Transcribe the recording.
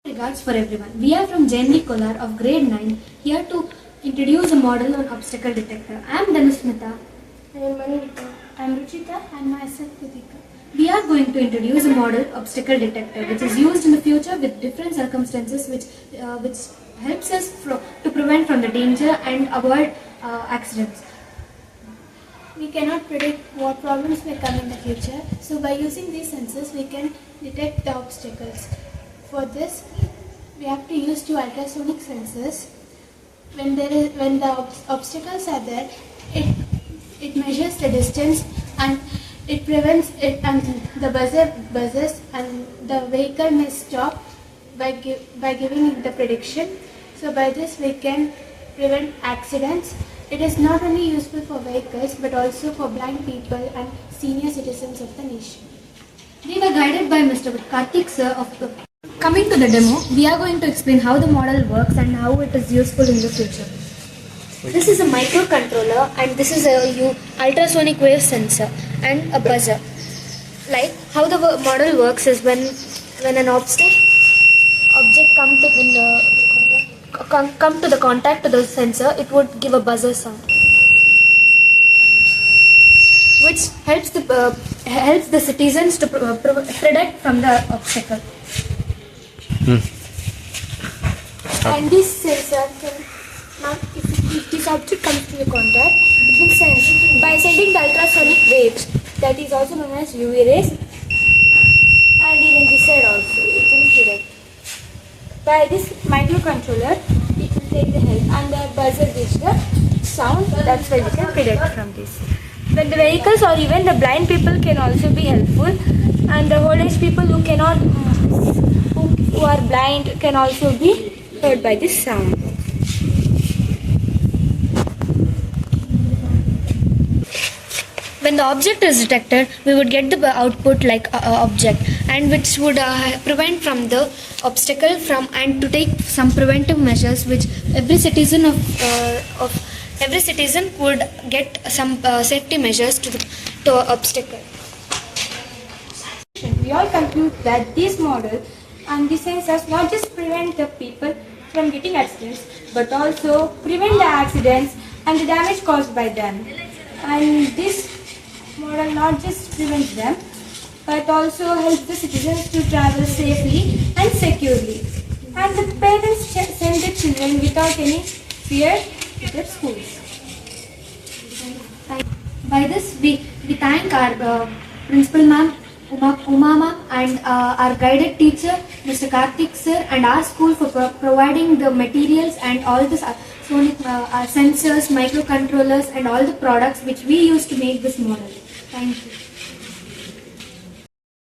Regards for everyone. We are from Jainvi Kolar of grade 9 here to introduce a model on obstacle detector. I am Dhanusmita. I am Manvita. I am Ruchita and myself Kritika. We are going to introduce a model obstacle detector which is used in the future with different circumstances which helps us to prevent from the danger and avoid accidents. We cannot predict what problems may come in the future, so by using these sensors we can detect the obstacles. For this, we have to use two ultrasonic sensors. When the obstacles are there, it measures the distance and it prevents it, and the buzzer buzzes and the vehicle may stop by giving it the prediction. So by this we can prevent accidents. It is not only useful for vehicles but also for blind people and senior citizens of the nation. We were guided by Mr. Karthik sir of the. Coming to the demo, we are going to explain how the model works and how it is useful in the future. This is a microcontroller and this is a ultrasonic wave sensor and a buzzer. Like how the model works is when an object come to the contact to the sensor, it would give a buzzer sound, which helps the citizens to protect from the obstacle. And this sensor if this object comes to the contact, it will sense by sending the ultrasonic waves, that is also known as UV rays, and even this side also it will direct. By this microcontroller, it will take the help and the buzzer gives the sound. That's why we can predict from this. When the vehicles or even the blind people can also be helpful, and the old age people who are blind can also be heard by this sound. When the object is detected, we would get the output like object, and which would prevent from the obstacle and to take some preventive measures, which every citizen would get some safety measures to obstacle. We all conclude that this model and the sensors not just prevent the people from getting accidents, but also prevent the accidents and the damage caused by them. And this model not just prevents them, but also helps the citizens to travel safely and securely. And the parents send their children without any fear to their schools. By this, we thank our principal ma'am, Uma ma'am, and our guided teacher, Mr. Karthik sir, and our school for providing the materials and all the sonic sensors, microcontrollers, and all the products which we use to make this model. Thank you.